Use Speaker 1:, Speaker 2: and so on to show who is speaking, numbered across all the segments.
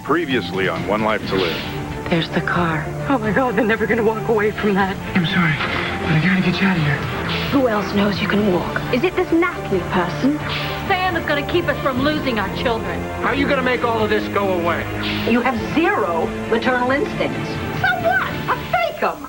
Speaker 1: Previously on One Life to Live.
Speaker 2: There's the car. Oh my God, they're never gonna walk away from that.
Speaker 3: I'm sorry, but I gotta get you out of here.
Speaker 2: Who else knows you can walk? Is it this Natalie person?
Speaker 4: Sam is gonna keep us from losing our children.
Speaker 3: How are you gonna make all of this go away?
Speaker 2: You have zero maternal instincts. So what? I fake them.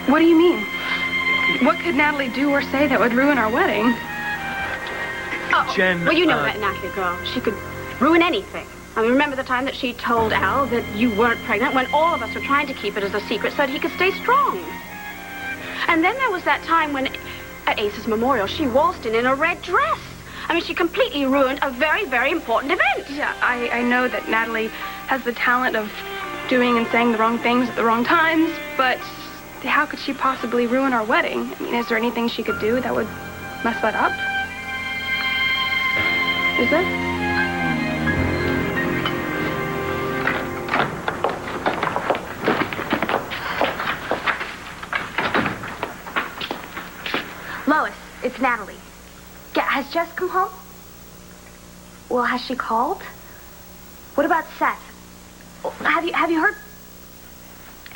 Speaker 5: What do you mean? What could Natalie do or say that would ruin our wedding?
Speaker 3: Jen,
Speaker 6: Well, you know that Natalie girl. She could ruin anything. I mean, remember the time that she told Al that you weren't pregnant when all of us were trying to keep it as a secret so that he could stay strong? And then there was that time when, at Ace's memorial, she waltzed in a red dress. I mean, she completely ruined a very, very important event.
Speaker 5: Yeah, I know that Natalie has the talent of doing and saying the wrong things at the wrong times, but how could she possibly ruin our wedding? I mean, is there anything she could do that would mess that up? Is there?
Speaker 6: Lois, it's Natalie. Has Jess come home? Well, has she called? What about Seth? Have you heard?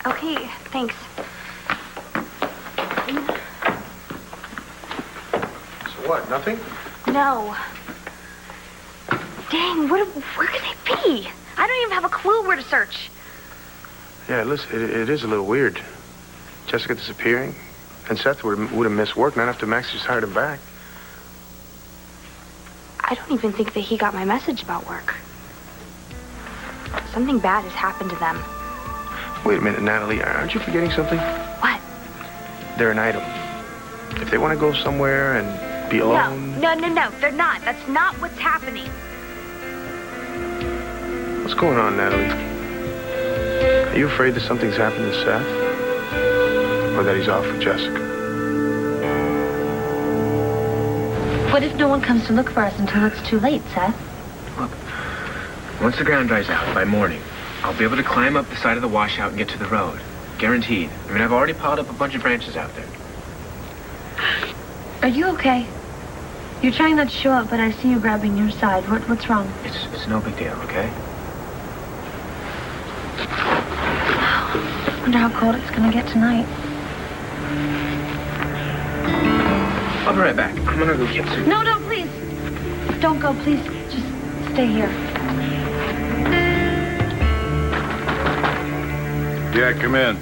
Speaker 6: Okay, thanks.
Speaker 7: So what, nothing?
Speaker 6: No. Dang, where could they be? I don't even have a clue where to search.
Speaker 7: Yeah, listen, it is a little weird. Jessica disappearing, and Seth would have missed work, not after Max just hired him back.
Speaker 6: I don't even think that he got my message about work. Something bad has happened to them.
Speaker 7: Wait a minute, Natalie, aren't you forgetting something?
Speaker 6: What?
Speaker 7: They're an item. If they want to go somewhere and be alone...
Speaker 6: No, they're not. That's not what's happening.
Speaker 7: What's going on, Natalie? Are you afraid that something's happened to Seth? Or that he's off with Jessica?
Speaker 4: What if no one comes to look for us until it's too late, Seth?
Speaker 3: Look, once the ground dries out by morning, I'll be able to climb up the side of the washout and get to the road. Guaranteed. I mean, I've already piled up a bunch of branches out there.
Speaker 4: Are you okay? You're trying not to show up, but I see you grabbing your side. What's wrong?
Speaker 3: It's no big deal, okay?
Speaker 4: I wonder how cold it's gonna get tonight.
Speaker 3: I'll be right back. I'm gonna go get some...
Speaker 4: No, please. Don't go, please. Just stay here.
Speaker 1: Yeah, come in.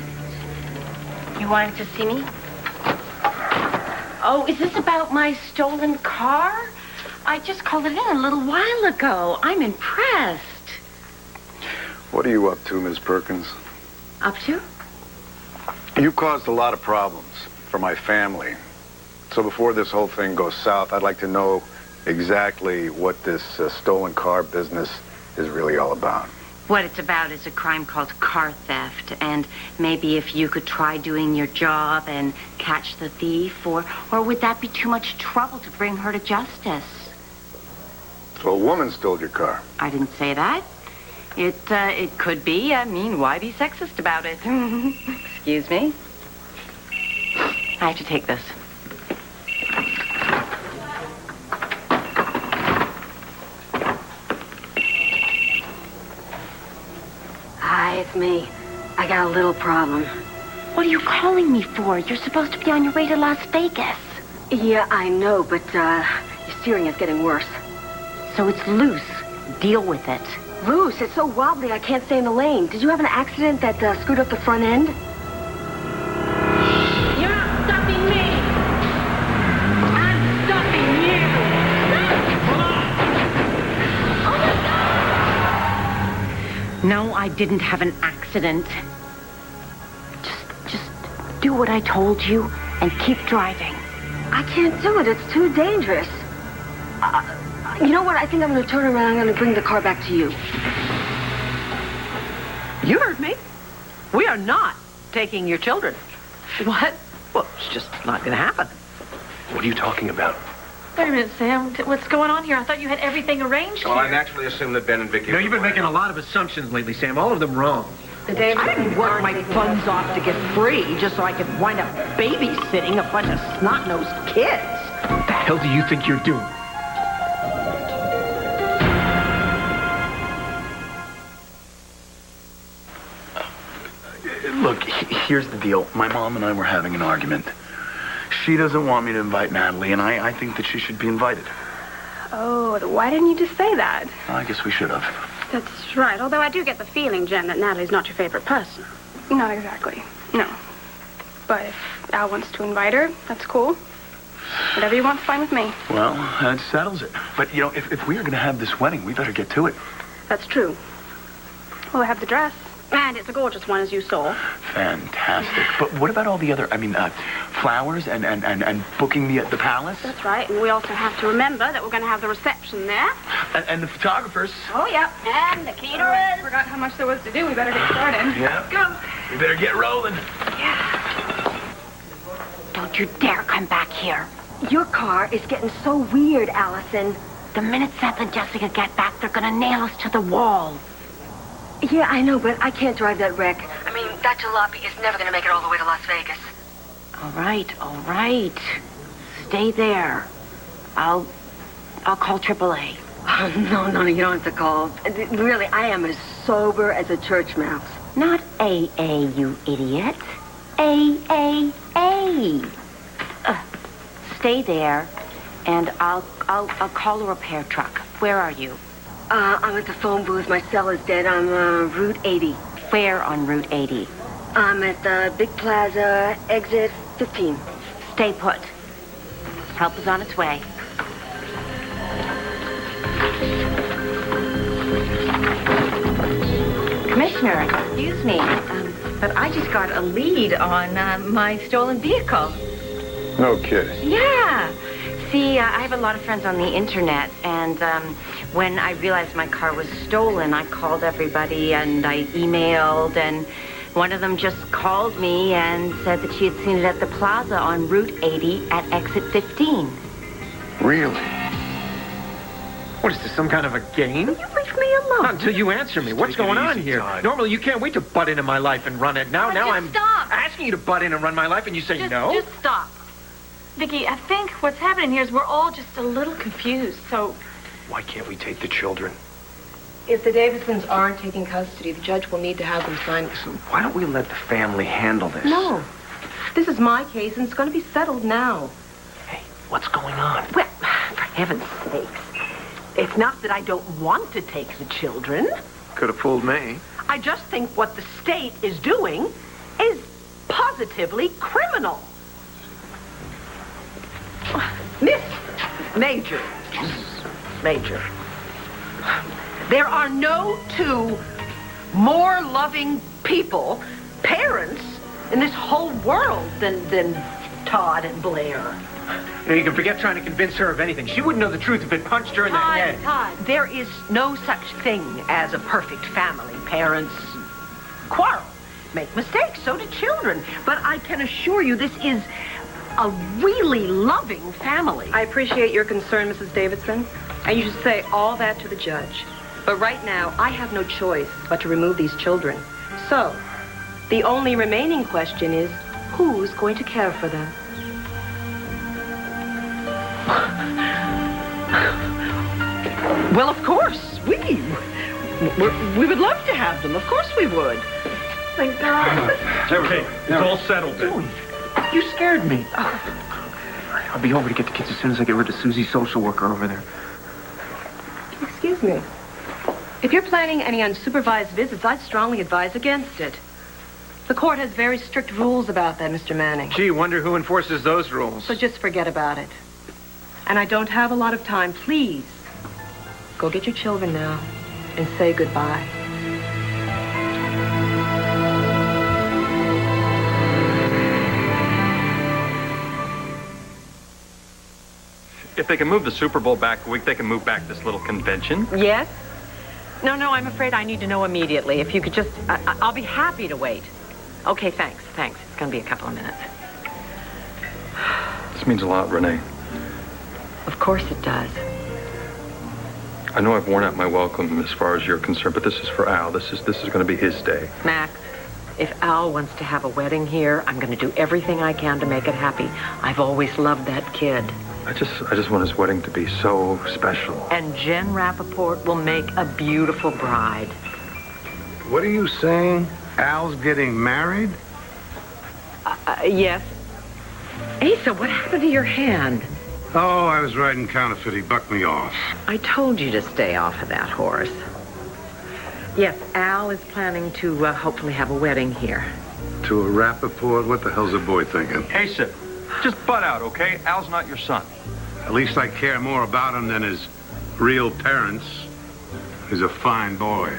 Speaker 2: You wanted to see me? Oh, is this about my stolen car? I just called it in a little while ago. I'm impressed.
Speaker 8: What are you up to, Ms. Perkins?
Speaker 2: Up to?
Speaker 8: You caused a lot of problems for my family. So before this whole thing goes south, I'd like to know exactly what this stolen car business is really all about.
Speaker 2: What it's about is a crime called car theft, and maybe if you could try doing your job and catch the thief, or would that be too much trouble to bring her to justice?
Speaker 8: So a woman stole your car.
Speaker 2: I didn't say that. It could be. I mean, why be sexist about it? Excuse me. I have to take this.
Speaker 6: Hi, it's me. I got a little problem.
Speaker 2: What are you calling me for? You're supposed to be on your way to Las Vegas.
Speaker 6: Yeah, I know, but your steering is getting worse.
Speaker 2: So it's loose. Deal with it.
Speaker 6: Loose. It's so wobbly I can't stay in the lane. Did you have an accident that screwed up the front end?
Speaker 4: You're not stopping me. I'm stopping you.
Speaker 2: No, I didn't have an accident. Just do what I told you and keep driving.
Speaker 6: I can't do it. It's too dangerous.
Speaker 9: You know what? I think I'm going to turn around. I'm going to bring the car back to you.
Speaker 10: You heard me. We are not taking your children. What? Well, it's just not going to happen.
Speaker 3: What are you talking about?
Speaker 4: Wait a minute, Sam. What's going on here? I thought you had everything arranged.
Speaker 3: Well, I naturally assumed that Ben and Vicky...
Speaker 11: You know, you've been making a lot of assumptions lately, Sam. All of them wrong.
Speaker 10: I didn't work my buns off to get free just so I could wind up babysitting a bunch of snot-nosed kids.
Speaker 11: What the hell do you think you're doing?
Speaker 12: Look, here's the deal. My mom and I were having an argument. She doesn't want me to invite Natalie, and I think that she should be invited.
Speaker 5: Oh, why didn't you just say that?
Speaker 12: I guess we should have.
Speaker 6: That's right. Although I do get the feeling, Jen, that Natalie's not your favorite person.
Speaker 5: Not exactly. No. But if Al wants to invite her, that's cool. Whatever you want's fine with me.
Speaker 12: Well, that settles it. But, you know, if we are going to have this wedding, we better get to it.
Speaker 6: That's true.
Speaker 5: Well, I have the dress.
Speaker 6: And it's a gorgeous one, as you saw.
Speaker 12: Fantastic. But what about all the other, flowers and booking the palace?
Speaker 6: That's right. And we also have to remember that we're going to have the reception there.
Speaker 12: And the photographers.
Speaker 6: Oh, yeah. And the caterers.
Speaker 5: Forgot how much there was to do. We better get started.
Speaker 12: Yeah.
Speaker 6: Let's go.
Speaker 12: We better get rolling.
Speaker 2: Don't you dare come back here.
Speaker 9: Your car is getting so weird, Allison.
Speaker 2: The minute Seth and Jessica get back, they're gonna nail us to the wall.
Speaker 9: Yeah, I know, but I can't drive that wreck.
Speaker 13: I mean, that jalopy is never going to make it all the way to Las Vegas.
Speaker 2: All right. Stay there. I'll call AAA.
Speaker 9: Oh, no, you don't have to call. Really, I am as sober as a church mouse.
Speaker 2: Not AA, you idiot. AAA. Stay there, and I'll call a repair truck. Where are you?
Speaker 9: I'm at the phone booth. My cell is dead. I'm Route 80.
Speaker 2: Where on Route 80?
Speaker 9: I'm at the Big Plaza, exit 15.
Speaker 2: Stay put. Help is on its way. Commissioner, excuse me, but I just got a lead on my stolen vehicle.
Speaker 8: No kidding.
Speaker 2: Yeah. See, I have a lot of friends on the internet, and when I realized my car was stolen, I called everybody, and I emailed, and one of them just called me and said that she had seen it at the plaza on Route 80 at exit 15.
Speaker 8: Really?
Speaker 11: What is this, some kind of a game?
Speaker 2: Will you leave me alone?
Speaker 11: Not until you answer me. What's going on here?
Speaker 3: Todd.
Speaker 11: Normally, you can't wait to butt into my life and run it. Now I'm
Speaker 4: stop.
Speaker 11: asking you to butt in and run my life, and you say no?
Speaker 4: Just stop. Vicky, I think what's happening here is we're all just a little confused, so...
Speaker 3: Why can't we take the children?
Speaker 14: If the Davidsons aren't taking custody, the judge will need to have them sign...
Speaker 3: So why don't we let the family handle this?
Speaker 14: No. This is my case, and it's going to be settled now.
Speaker 3: Hey, what's going on?
Speaker 10: Well, for heaven's sakes. It's not that I don't want to take the children.
Speaker 7: Could have fooled me.
Speaker 10: I just think what the state is doing is positively criminal. Miss Major. There are no two more loving people, parents, in this whole world than Todd and Blair.
Speaker 11: You know, you can forget trying to convince her of anything. She wouldn't know the truth if it punched her in the head.
Speaker 10: Todd, there is no such thing as a perfect family. Parents quarrel, make mistakes, so do children. But I can assure you this is a really loving family.
Speaker 14: I appreciate your concern, Mrs. Davidson, and you should say all that to the judge. But right now, I have no choice but to remove these children. So, the only remaining question is, who's going to care for them?
Speaker 10: Well, of course, we would love to have them. Of course we would.
Speaker 14: Thank God.
Speaker 11: Okay, it's all settled then.
Speaker 10: You scared me.
Speaker 3: I'll be over to get the kids as soon as I get rid of Susie's social worker over there.
Speaker 14: Excuse me. If you're planning any unsupervised visits, I'd strongly advise against it. The court has very strict rules about that, Mr. Manning.
Speaker 11: Gee, wonder who enforces those rules.
Speaker 14: So just forget about it. And I don't have a lot of time. Please, go get your children now and say goodbye.
Speaker 15: If they can move the Super Bowl back a week, they can move back this little convention.
Speaker 10: Yes? No, I'm afraid I need to know immediately. If you could just... I'll be happy to wait. Okay, thanks. It's going to be a couple of minutes.
Speaker 15: This means a lot, Renee.
Speaker 10: Of course it does.
Speaker 15: I know I've worn out my welcome as far as you're concerned, but this is for Al. This is going to be his day.
Speaker 10: Max, if Al wants to have a wedding here, I'm going to do everything I can to make it happy. I've always loved that kid.
Speaker 15: I just want his wedding to be so special.
Speaker 10: And Jen Rappaport will make a beautiful bride.
Speaker 16: What are you saying? Al's getting married?
Speaker 10: Yes. Asa, what happened to your hand?
Speaker 16: Oh, I was riding counterfeit. He bucked me off.
Speaker 10: I told you to stay off of that horse. Yes, Al is planning to hopefully have a wedding here.
Speaker 16: To a Rappaport? What the hell's the boy thinking?
Speaker 15: Asa, just butt out, okay? Al's not your son.
Speaker 16: At least I care more about him than his real parents. He's a fine boy.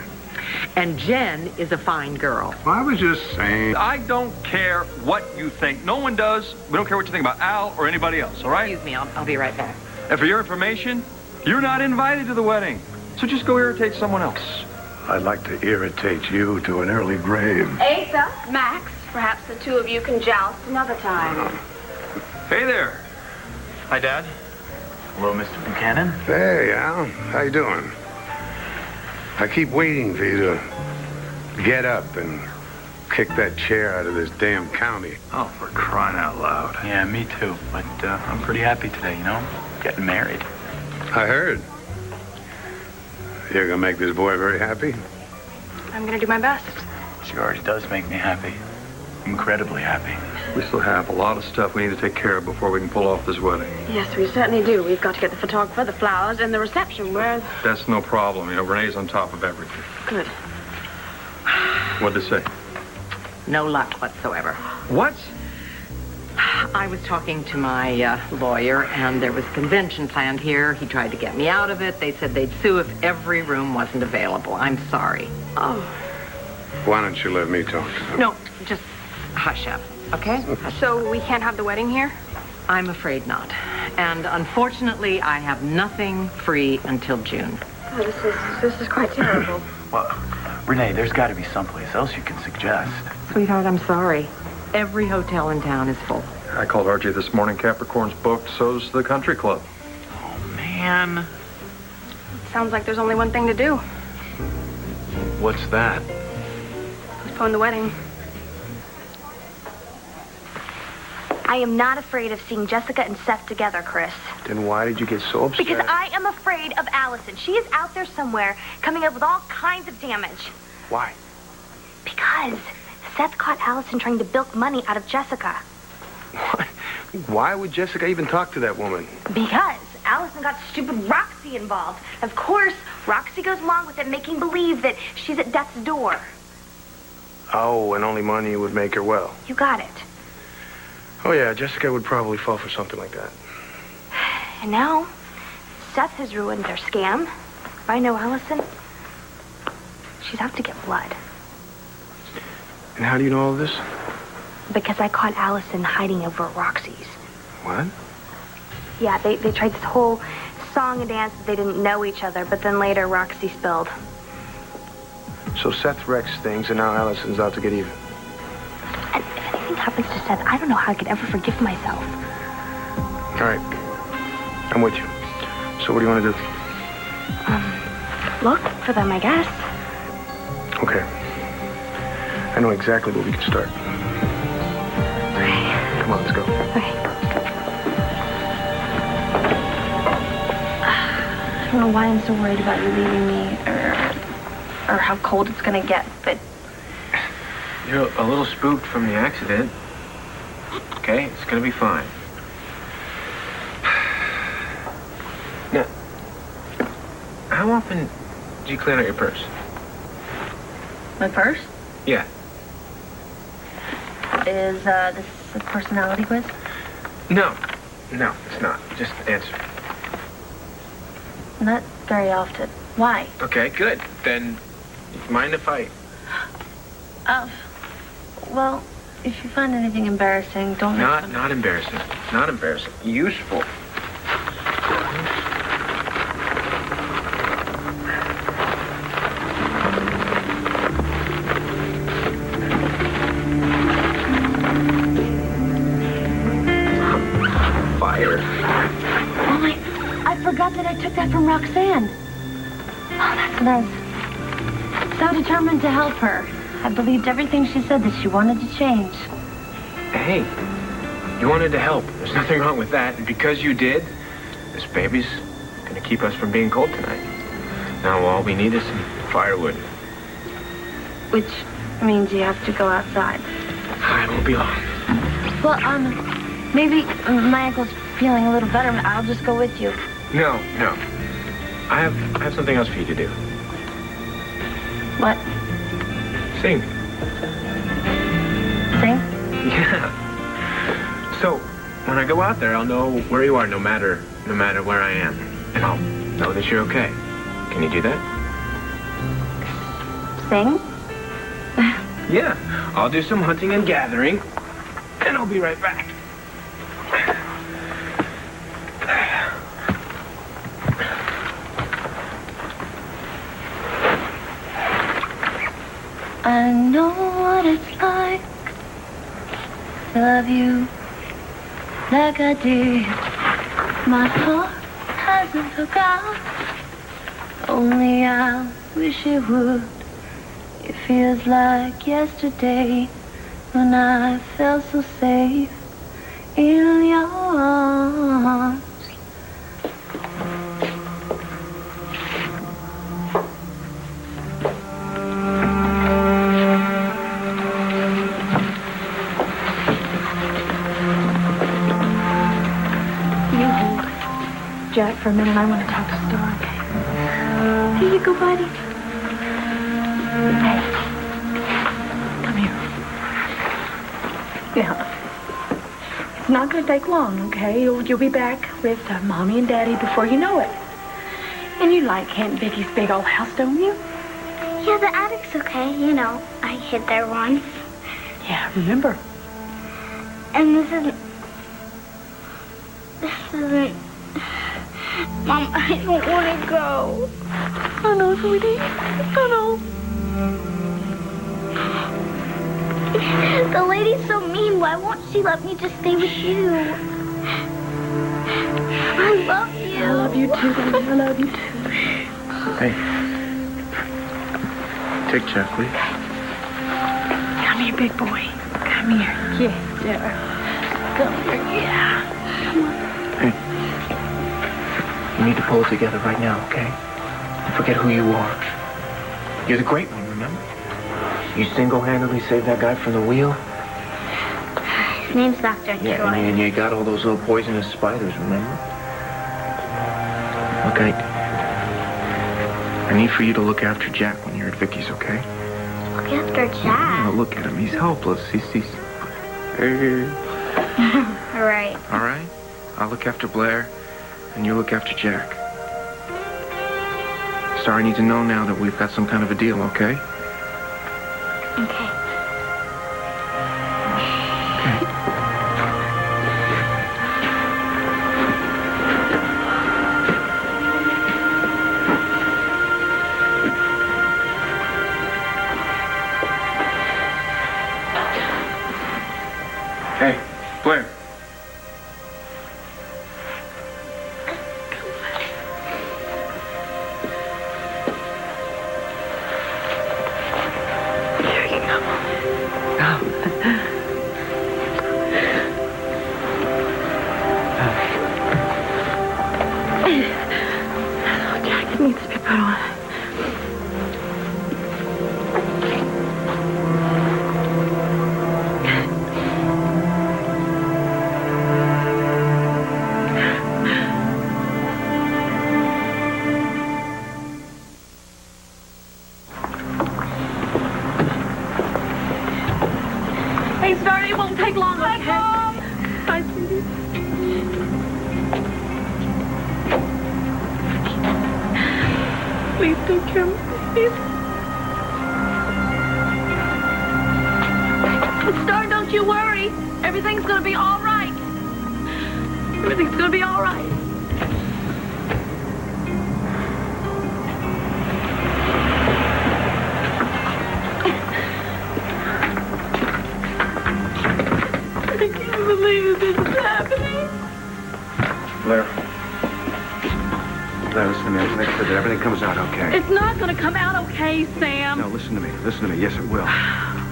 Speaker 10: And Jen is a fine girl.
Speaker 16: I was just saying.
Speaker 15: I don't care what you think. No one does. We don't care what you think about Al or anybody else, all right?
Speaker 10: Excuse me, I'll be right back.
Speaker 15: And for your information, you're not invited to the wedding. So just go irritate someone else.
Speaker 16: I'd like to irritate you to an early grave.
Speaker 6: Asa, Max, perhaps the two of you can joust another time.
Speaker 15: Hey there.
Speaker 12: Hi, Dad. Hello, Mr. Buchanan.
Speaker 16: Hey, Al. How you doing? I keep waiting for you to get up and kick that chair out of this damn county.
Speaker 12: Oh, for crying out loud. Yeah, me too. But I'm pretty happy today, you know? Getting married.
Speaker 16: I heard. You're gonna make this boy very happy?
Speaker 5: I'm gonna do my best.
Speaker 12: She already does make me happy. Incredibly happy.
Speaker 15: We still have a lot of stuff we need to take care of before we can pull off this wedding.
Speaker 5: Yes, we certainly do. We've got to get the photographer, the flowers, and the reception. Where?
Speaker 15: That's no problem. You know, Renee's on top of everything.
Speaker 5: Good.
Speaker 15: What'd they say?
Speaker 10: No luck whatsoever.
Speaker 15: What?
Speaker 10: I was talking to my lawyer, and there was a convention planned here. He tried to get me out of it. They said they'd sue if every room wasn't available. I'm sorry.
Speaker 5: Oh.
Speaker 16: Why don't you let me talk to them?
Speaker 10: No, just hush up, okay?
Speaker 5: So we can't have the wedding here?
Speaker 10: I'm afraid not. And unfortunately, I have nothing free until June.
Speaker 5: Oh, this is quite terrible.
Speaker 12: Well, Renee, there's got to be someplace else you can suggest.
Speaker 10: Sweetheart, I'm sorry. Every hotel in town is full.
Speaker 15: I called RJ this morning. Capricorn's booked, so's the country club.
Speaker 12: Oh, man.
Speaker 5: Sounds like there's only one thing to do.
Speaker 3: What's that?
Speaker 5: Postpone the wedding.
Speaker 17: I am not afraid of seeing Jessica and Seth together, Chris.
Speaker 7: Then why did you get so upset?
Speaker 17: Because I am afraid of Allison. She is out there somewhere coming up with all kinds of damage.
Speaker 7: Why?
Speaker 17: Because Seth caught Allison trying to bilk money out of Jessica.
Speaker 7: What? Why would Jessica even talk to that woman?
Speaker 17: Because Allison got stupid Roxy involved. Of course, Roxy goes along with it, making believe that she's at death's door.
Speaker 7: Oh, and only money would make her well.
Speaker 17: You got it.
Speaker 7: Oh, yeah, Jessica would probably fall for something like that.
Speaker 17: And now, Seth has ruined their scam. If I know Allison, she's out to get blood.
Speaker 7: And how do you know all this?
Speaker 17: Because I caught Allison hiding over at Roxy's.
Speaker 7: What?
Speaker 17: Yeah, they tried this whole song and dance that they didn't know each other, but then later Roxy spilled.
Speaker 7: So Seth wrecks things, and now Allison's out to get even.
Speaker 17: And if anything happens to Seth, I don't know how I could ever forgive myself.
Speaker 7: All right. I'm with you. So what do you want to do?
Speaker 17: Look for them, I guess.
Speaker 7: Okay. I know exactly where we can start.
Speaker 17: Okay.
Speaker 7: Come on, let's go.
Speaker 17: Okay. I don't know why I'm so worried about you leaving me, or how cold it's gonna get, but...
Speaker 3: You're a little spooked from the accident. Okay, it's gonna be fine. Now, how often do you clean out your purse?
Speaker 9: My purse?
Speaker 3: Yeah.
Speaker 9: Is this a personality quiz?
Speaker 3: No, it's not. Just answer.
Speaker 9: Not very often. Why?
Speaker 3: Okay, good. Then, mind if I...
Speaker 9: Well, if you find anything embarrassing, don't...
Speaker 3: Not embarrassing. Not embarrassing. Useful.
Speaker 17: forgot that I took that from Roxanne. Oh, that's nice. So determined to help her. I believed everything she said that she wanted to change.
Speaker 3: Hey, you wanted to help. There's nothing wrong with that. And because you did, this baby's gonna keep us from being cold tonight. Now all we need is some firewood.
Speaker 17: Which means you have to go outside.
Speaker 3: I won't be long.
Speaker 17: Well, maybe my ankle's feeling a little better. I'll just go with you.
Speaker 3: No. I have something else for you to do.
Speaker 17: What?
Speaker 3: Sing.
Speaker 17: Sing?
Speaker 3: Yeah. So, when I go out there, I'll know where you are no matter where I am. And I'll know that you're okay. Can you do that?
Speaker 17: Sing?
Speaker 3: Yeah. I'll do some hunting and gathering, and I'll be right back.
Speaker 17: I know what it's like to love you like I did. My heart hasn't forgot, only I wish it would. It feels like yesterday when I felt so safe in your arms.
Speaker 4: Jack for a minute. I want to talk to Star, okay? Here you go, buddy. Hey. Come here. Yeah. It's not going to take long, okay? You'll be back with Mommy and Daddy before you know it. And you like Aunt Vicky's big old house, don't you?
Speaker 17: Yeah, the attic's okay. You know, I hid there once.
Speaker 4: Yeah, remember.
Speaker 17: And this isn't... Mom, I don't want to go.
Speaker 4: I know, sweetie. I know.
Speaker 17: The lady's so mean. Why won't she let me just stay with you? I love you.
Speaker 4: I love you too, baby. I love you too.
Speaker 3: Hey. Take Jack, please.
Speaker 4: Come here, big boy. Come here. Yeah. Come here. Yeah. Come on.
Speaker 3: Hey. You need to pull it together right now, okay? Don't forget who you are. You're the great one, remember? You single-handedly saved that guy from the wheel.
Speaker 17: His name's Dr. Troy.
Speaker 3: Yeah, and you got all those little poisonous spiders, remember? Okay. I need for you to look after Jack when you're at Vicky's, okay?
Speaker 17: Look after Jack?
Speaker 3: Now look at him. He's helpless. He's...
Speaker 17: All right.
Speaker 3: All right? I'll look after Blair, and you look after Jack. Star, I need to know now that we've got some kind of a deal, okay?
Speaker 17: Okay.
Speaker 3: Hey, Blair.
Speaker 4: Jack needs to be put on. Hey, Star, it won't take long, okay? Bye, sweetie. Please take care of me, please. Star, don't you worry. Everything's gonna be all right. Everything's gonna be all right. I can't believe this is happening.
Speaker 3: Blair.
Speaker 18: listen to me. Let's make sure that everything comes out okay.
Speaker 4: It's not going to come out okay, Sam.
Speaker 18: No, listen to me. Listen to me. Yes, it will.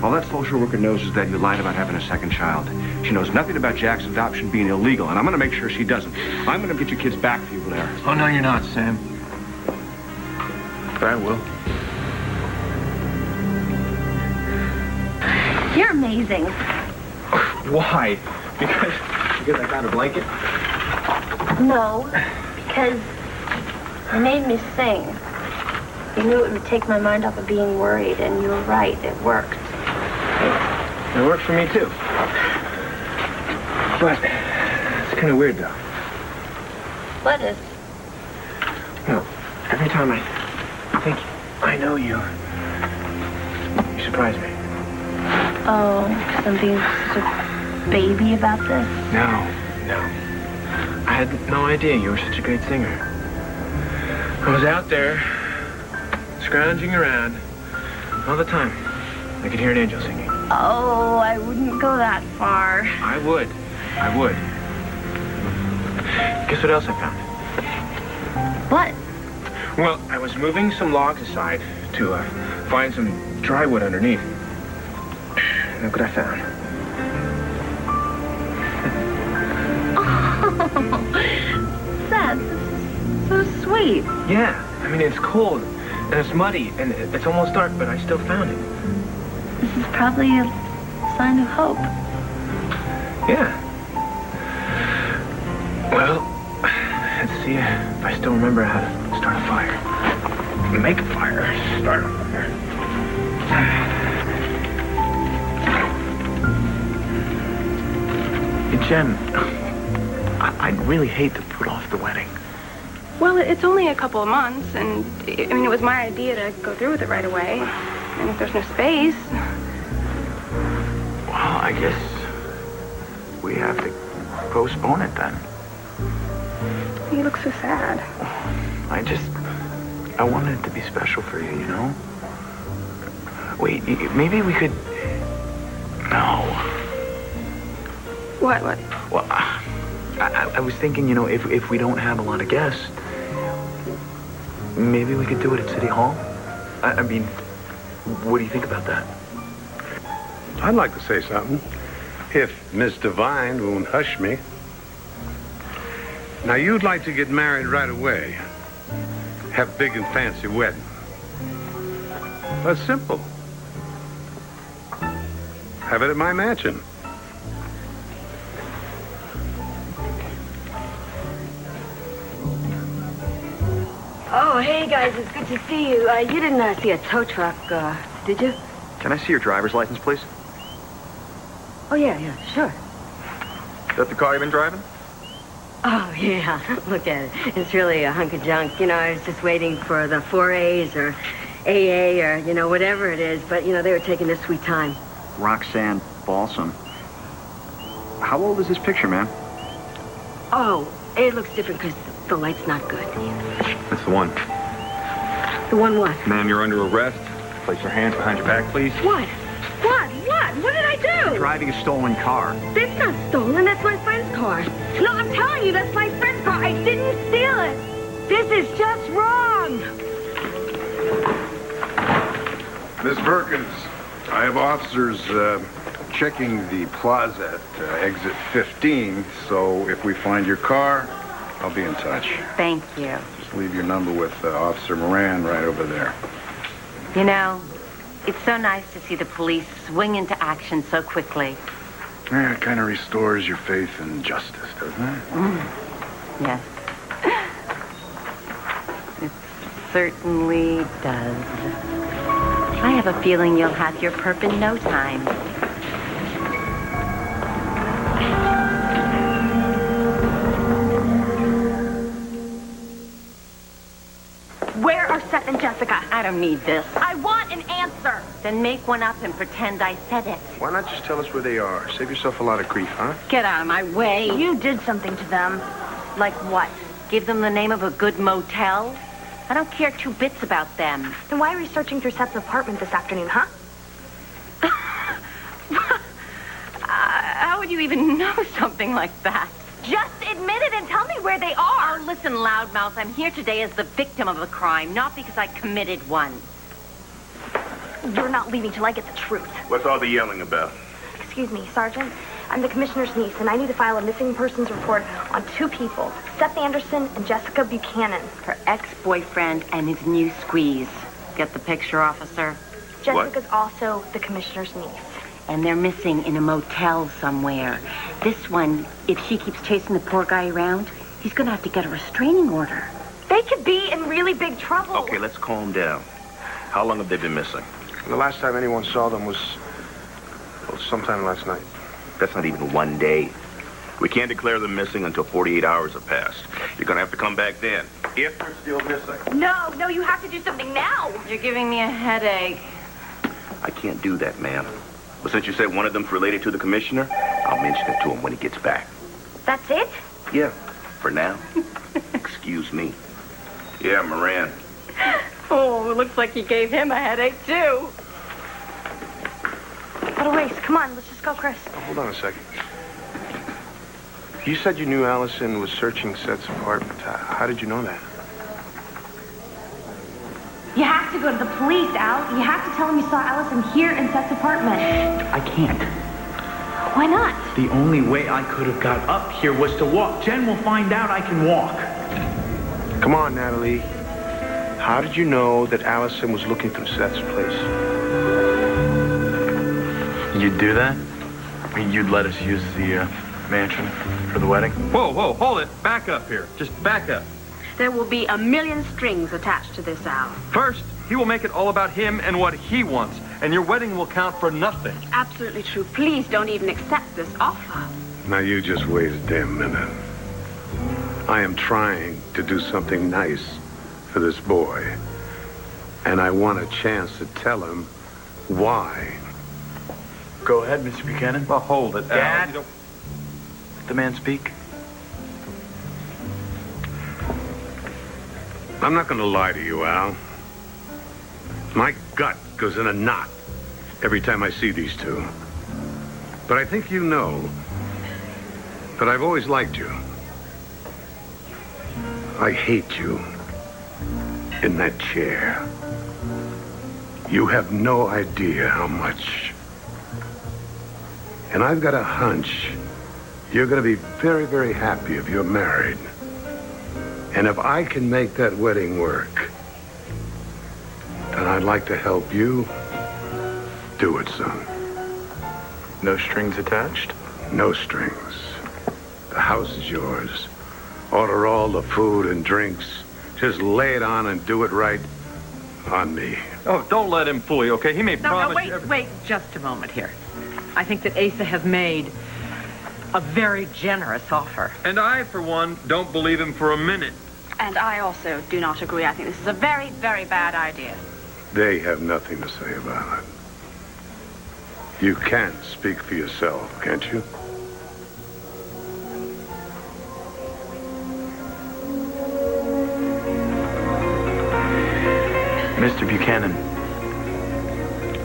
Speaker 18: All that social worker knows is that you lied about having a second child. She knows nothing about Jack's adoption being illegal, and I'm going to make sure she doesn't. I'm going to get your kids back for you, Blair.
Speaker 3: Oh, no, you're not, Sam.
Speaker 7: I will.
Speaker 17: You're amazing.
Speaker 3: Why? Because I got a blanket?
Speaker 17: No, because you made me sing. You knew it would take my mind off of being worried, and you were right. It worked.
Speaker 3: It worked for me, too. But it's kind of weird, though.
Speaker 17: What is?
Speaker 3: Well, every time I think I know you, you surprise me.
Speaker 17: Oh, because I'm being such a baby about this?
Speaker 3: No. I had no idea you were such a great singer. I was out there, scrounging around, all the time. I could hear an angel singing.
Speaker 17: Oh, I wouldn't go that far.
Speaker 3: I would. Guess what else I found?
Speaker 17: What?
Speaker 3: Well, I was moving some logs aside to find some dry wood underneath. Look what I found.
Speaker 17: Seth, this is so sweet.
Speaker 3: Yeah, I mean, it's cold, and it's muddy, and it's almost dark, but I still found it.
Speaker 17: This is probably a sign of hope.
Speaker 3: Yeah. Well, let's see if I still remember how to start a fire. Make a fire, start a fire.
Speaker 12: Hey, Jen, I'd really hate to put off the wedding.
Speaker 5: Well, it's only a couple of months, and I mean, it was my idea to go through with it right away. And if there's no space...
Speaker 12: Well, I guess we have to postpone it then.
Speaker 5: You look so sad.
Speaker 12: I wanted it to be special for you, you know? Wait, maybe we could... No.
Speaker 5: What?
Speaker 12: Well, I was thinking, you know, if we don't have a lot of guests, maybe we could do it at City Hall. I mean, what do you think about that?
Speaker 16: I'd like to say something, if Miss Devine won't hush me. Now, you'd like to get married right away. Have a big and fancy wedding. That's simple. Have it at my mansion.
Speaker 9: Oh, hey, guys, it's good to see you. You didn't see a tow truck, did you?
Speaker 12: Can I see your driver's license, please?
Speaker 9: Oh, yeah, sure.
Speaker 12: Is that the car you've been driving?
Speaker 9: Oh, yeah, look at it. It's really a hunk of junk. You know, I was just waiting for the 4As or AA or, you know, whatever it is. But, you know, they were taking their sweet time.
Speaker 12: Roxanne Balsam. How old is this picture, ma'am?
Speaker 9: Oh, it looks different because the light's not good.
Speaker 15: That's the one.
Speaker 9: The one what?
Speaker 15: Ma'am, you're under arrest. Place your hands behind your back, please.
Speaker 9: What? What did I do?
Speaker 12: Driving a stolen car.
Speaker 9: That's not stolen. That's my friend's car. No, I'm telling you, that's my friend's car. I didn't steal it. This is just wrong.
Speaker 16: Miss Perkins, I have officers checking the plaza at exit 15, so if we find your car, I'll be in touch.
Speaker 2: Thank you.
Speaker 16: Just leave your number with Officer Moran right over there.
Speaker 2: You know, it's so nice to see the police swing into action so quickly.
Speaker 16: Yeah, it kind of restores your faith in justice, doesn't it?
Speaker 2: Yes. It certainly does. I have a feeling you'll have your perp in no time.
Speaker 4: Where are Seth and Jessica?
Speaker 2: I don't need this.
Speaker 4: I want an answer.
Speaker 2: Then make one up and pretend I said it.
Speaker 7: Why not just tell us where they are? Save yourself a lot of grief, huh?
Speaker 2: Get out of my way.
Speaker 4: You did something to them.
Speaker 2: Like what? Give them the name of a good motel? I don't care two bits about them.
Speaker 4: Then why are we searching through Seth's apartment this afternoon, huh?
Speaker 2: How would you even know something like that? Just admit it and tell me where they are. Oh, listen, loudmouth. I'm here today as the victim of the crime, not because I committed one.
Speaker 17: You're not leaving till I get the truth.
Speaker 7: What's all the yelling about?
Speaker 17: Excuse me, Sergeant. I'm the commissioner's niece, and I need to file a missing persons report on 2 people, Seth Anderson and Jessica Buchanan.
Speaker 2: Her ex-boyfriend and his new squeeze. Get the picture, officer?
Speaker 17: Jessica's also the commissioner's niece.
Speaker 2: And they're missing in a motel somewhere. This one, if she keeps chasing the poor guy around, he's gonna have to get a restraining order.
Speaker 17: They could be in really big trouble.
Speaker 19: Okay, let's calm down. How long have they been missing?
Speaker 7: The last time anyone saw them was, well, sometime last night.
Speaker 19: That's not even 1 day. We can't declare them missing until 48 hours have passed. You're gonna have to come back then, if they're still missing.
Speaker 17: No, you have to do something now.
Speaker 2: You're giving me a headache.
Speaker 19: I can't do that, ma'am. But since you said one of them's related to the commissioner, I'll mention it to him when he gets back.
Speaker 17: That's it?
Speaker 19: Yeah, for now. Excuse me. Yeah, Moran.
Speaker 14: Oh, it looks like he gave him a headache, too.
Speaker 17: What a waste. Come on, let's just go, Chris.
Speaker 7: Oh, hold on a second. You said you knew Allison was searching Seth's apartment. How did you know that?
Speaker 4: You have to go to the police, Al. You have to tell them you saw Allison here in Seth's apartment.
Speaker 12: I can't.
Speaker 4: Why not?
Speaker 12: The only way I could have got up here was to walk. Jen will find out I can walk.
Speaker 7: Come on, Natalie. How did you know that Allison was looking through Seth's place?
Speaker 12: You'd do that? I mean, you'd let us use the mansion for the wedding?
Speaker 15: Whoa, hold it. Back up here. Just back up.
Speaker 6: There will be a million strings attached to this, Al.
Speaker 15: First, he will make it all about him and what he wants, and your wedding will count for nothing.
Speaker 6: Absolutely true. Please don't even accept this offer.
Speaker 16: Now you just wait a damn minute. I am trying to do something nice for this boy, and I want a chance to tell him why.
Speaker 12: Go ahead, Mr. Buchanan.
Speaker 15: Well, hold it, Al.
Speaker 12: Dad,
Speaker 15: You don't...
Speaker 12: let the man speak.
Speaker 16: I'm not going to lie to you, Al. My gut goes in a knot every time I see these two. But I think you know that I've always liked you. I hate you in that chair. You have no idea how much. And I've got a hunch you're going to be very, very happy if you're married. And if I can make that wedding work, then I'd like to help you do it, son.
Speaker 12: No strings attached?
Speaker 16: No strings. The house is yours. Order all the food and drinks. Just lay it on and do it right on me.
Speaker 15: Oh, don't let him fool you, okay? He may
Speaker 10: No,
Speaker 15: promise
Speaker 10: no, wait just a moment here. I think that Asa has made a very generous offer.
Speaker 15: And I, for one, don't believe him for a minute.
Speaker 6: And I also do not agree. I think this is a very, very bad idea.
Speaker 16: They have nothing to say about it. You can speak for yourself, can't you?
Speaker 12: Mr. Buchanan,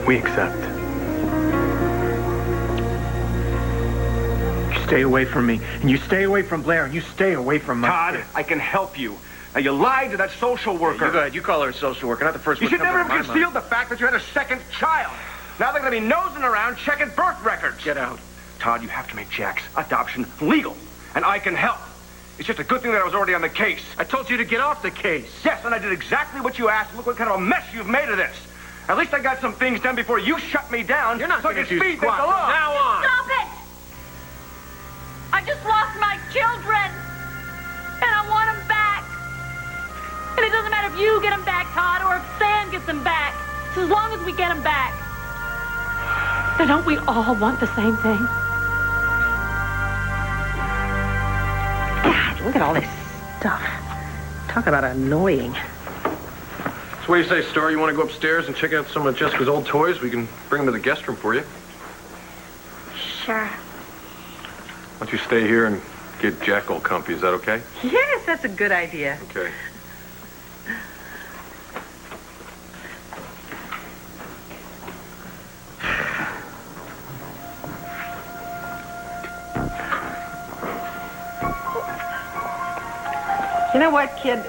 Speaker 12: we accept.
Speaker 18: You stay away from me, and you stay away from Blair, and you stay away from my...
Speaker 3: Todd, I can help you. Now, you lied to that social worker.
Speaker 18: You go ahead. You call her a social worker, not the first
Speaker 3: You
Speaker 18: one.
Speaker 3: should never have concealed the fact that you had a second child. Now they're going to be nosing around checking birth records.
Speaker 18: Get out.
Speaker 3: Todd, you have to make Jack's adoption legal, and I can help. It's just a good thing that I was already on the case.
Speaker 18: I told you to get off the case.
Speaker 3: Yes, and I did exactly what you asked. Look what kind of a mess you've made of this. At least I got some things done before you shut me down.
Speaker 18: You're not
Speaker 3: so I
Speaker 18: going
Speaker 3: can
Speaker 18: to do
Speaker 3: speed this
Speaker 18: squat
Speaker 3: along.
Speaker 18: from now on.
Speaker 4: Stop it! I just lost my children, and I want them back. And it doesn't matter if you get them back, Todd, or if Sam gets them back. It's as long as we get them back. Now, don't we all want the same thing?
Speaker 10: God, look at all this stuff. Talk about annoying.
Speaker 15: So what do you say, Star? You want to go upstairs and check out some of Jessica's old toys? We can bring them to the guest room for you.
Speaker 17: Sure.
Speaker 15: Why don't you stay here and get Jack all comfy? Is that okay?
Speaker 10: Yes, that's a good idea.
Speaker 15: Okay.
Speaker 10: You know what, kid?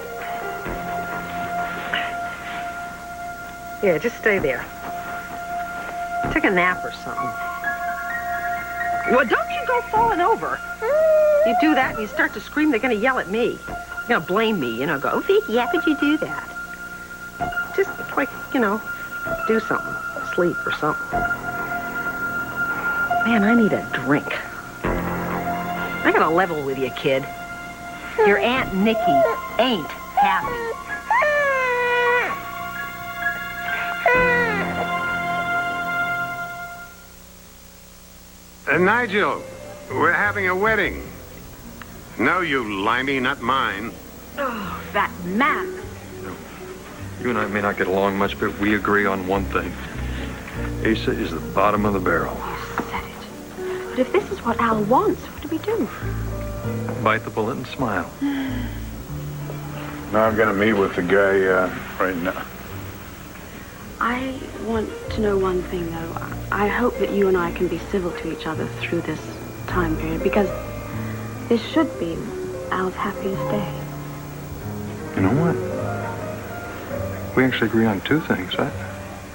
Speaker 10: Yeah, just stay there. Take a nap or something. Well, don't you go falling over. You do that and you start to scream, they're going to yell at me. They're going to blame me, you know, go, oh, Vicky, how could you do that? Just, like, you know, do something. Sleep or something. Man, I need a drink. I got to level with you, kid. Your Aunt Nikki ain't happy.
Speaker 16: Nigel, we're having a wedding. No, you limey, not mine.
Speaker 6: Oh, that Max.
Speaker 15: You and I may not get along much, but we agree on one thing. Asa is the bottom of the barrel.
Speaker 6: But if this is what Al wants, what do we do?
Speaker 15: Bite the bullet and smile.
Speaker 8: Now I'm gonna meet with the guy right now.
Speaker 6: I want to know one thing, though. I hope that you and I can be civil to each other through this time period, because this should be Al's happiest day.
Speaker 15: You know what? We actually agree on two things. I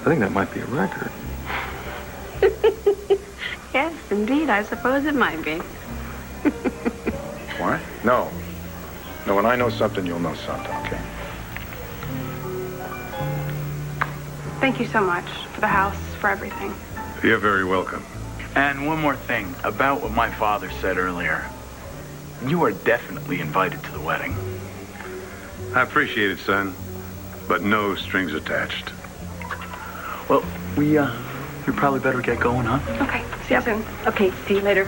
Speaker 15: think that might be a record.
Speaker 6: Yes, indeed. I suppose it might be.
Speaker 8: What? No. No, when I know something, you'll know something, okay?
Speaker 5: Thank you so much for the house, for everything.
Speaker 16: You're very welcome.
Speaker 12: And one more thing about what my father said earlier. You are definitely invited to the wedding.
Speaker 16: I appreciate it, son, but no strings attached.
Speaker 12: Well, we probably better get going, huh?
Speaker 5: Okay, see you soon.
Speaker 10: Okay, see you later.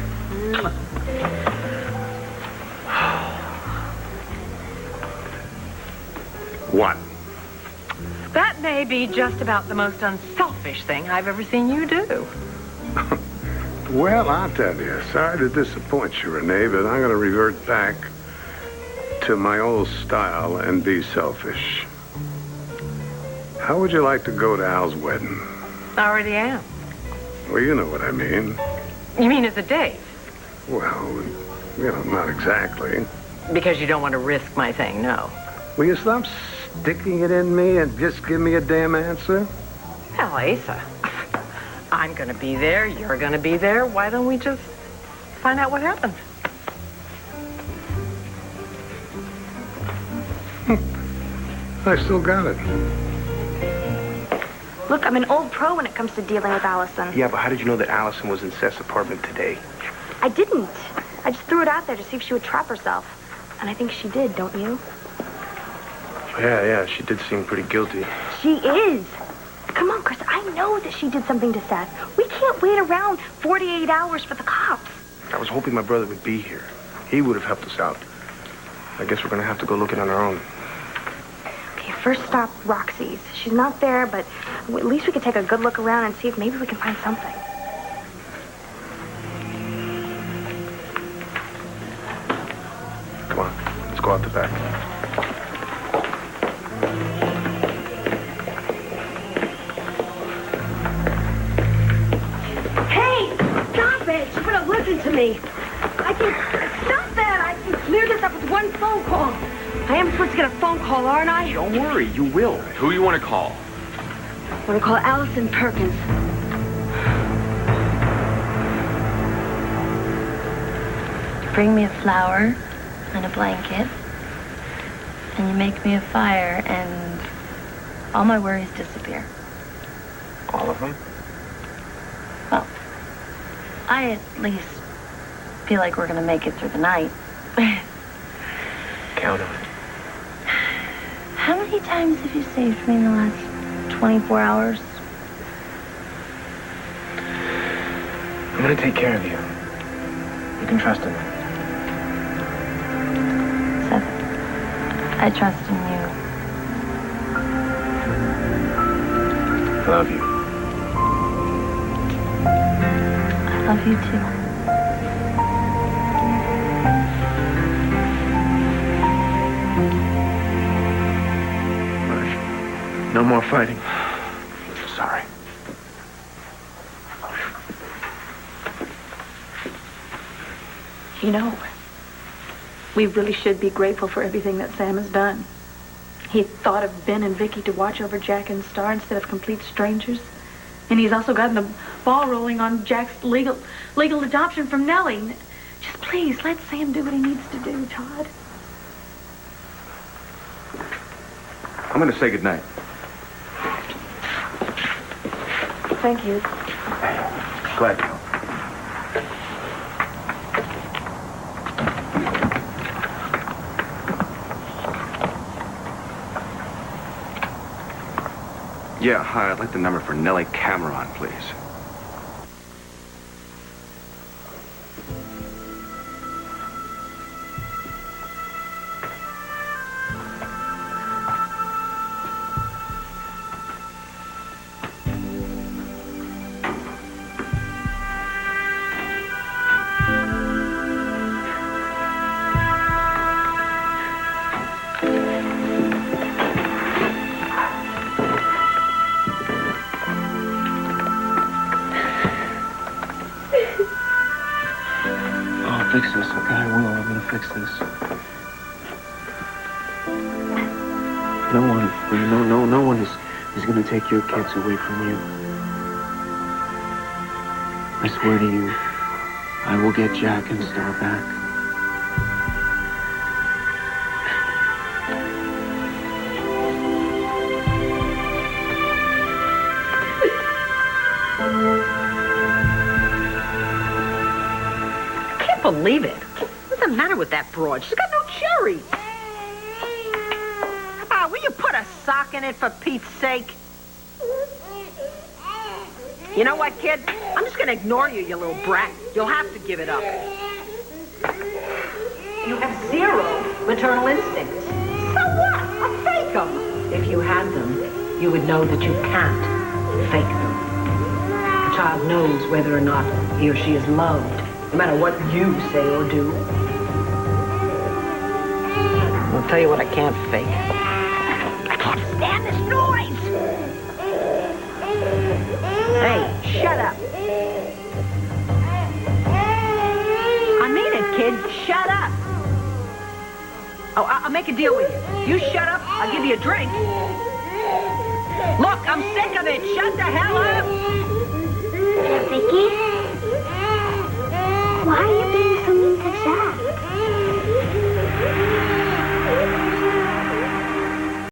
Speaker 16: What?
Speaker 10: That may be just about the most unselfish thing I've ever seen you do.
Speaker 16: Well, I'll tell you, sorry to disappoint you, Renee, but I'm going to revert back to my old style and be selfish. How would you like to go to Al's wedding?
Speaker 10: I already am.
Speaker 16: Well, you know what I mean.
Speaker 10: You mean as a date?
Speaker 16: Well, you know, not exactly.
Speaker 10: Because you don't want to risk my saying no.
Speaker 16: Will you stop sticking it in me and just give me a damn answer?
Speaker 10: Hell, Asa. I'm going to be there. You're going to be there. Why don't we just find out what happened?
Speaker 16: I still got it.
Speaker 17: Look, I'm an old pro when it comes to dealing with Allison.
Speaker 7: Yeah, but how did you know that Allison was in Seth's apartment today?
Speaker 17: I didn't. I just threw it out there to see if she would trap herself. And I think she did, don't you?
Speaker 7: Yeah, she did seem pretty guilty.
Speaker 17: She is. Come on, Chris, I know that she did something to Seth. We can't wait around 48 hours for the cops.
Speaker 7: I was hoping my brother would be here. He would have helped us out. I guess we're gonna have to go looking on our own.
Speaker 17: Okay, first stop, Roxy's. She's not there, but at least we could take a good look around and see if maybe we can find something.
Speaker 7: Come on, let's go out the back.
Speaker 6: Hey, stop it! You're gonna listen to me. I can stop that. I can clear this up with one phone call. I am supposed to get a phone call, aren't I?
Speaker 11: Don't worry, you will. Who you want to call?
Speaker 6: I want to call Allison Perkins.
Speaker 17: You bring me a flower and a blanket, and you make me a fire, and all my worries disappear.
Speaker 11: All of them?
Speaker 17: Well, I at least feel like we're gonna make it through the night.
Speaker 11: Count on it.
Speaker 17: How many times have you saved me in the last 24 hours?
Speaker 11: I'm gonna take care of you. You can trust in me.
Speaker 17: Seth, I trust in you.
Speaker 11: I love you.
Speaker 17: I love you too.
Speaker 11: No more fighting. Sorry.
Speaker 17: You know,
Speaker 4: We really should be grateful for everything that Sam has done. He thought of Ben and Vicky to watch over Jack and Star instead of complete strangers. And he's also gotten the ball rolling on Jack's legal adoption from Nellie. Just please, let Sam do what he needs to do, Todd.
Speaker 18: I'm going to say goodnight.
Speaker 4: Thank you.
Speaker 18: Glad to. Yeah, hi, I'd like the number for Nellie Cameron, please. Fix this, okay? I will. I'm gonna fix this. No one is gonna take your kids away from you. I swear to you, I will get Jack and Star back.
Speaker 10: Believe it. What's the matter with that broad? She's got no cherry. Ah, will you put a sock in it for Pete's sake? You know what, kid? I'm just gonna ignore you, you little brat. You'll have to give it up. You have zero maternal instincts. So what? I'll fake them. If you had them, you would know that you can't fake them. A child knows whether or not he or she is loved, no matter what you say or do. I'll tell you what I can't fake. I can't stand this noise! Hey, shut up. I mean it, kid. Shut up. Oh, I'll make a deal with you. You shut up, I'll give you a drink. Look, I'm sick of it. Shut the hell up!
Speaker 17: Vicky? Why are you being so mean to Jack?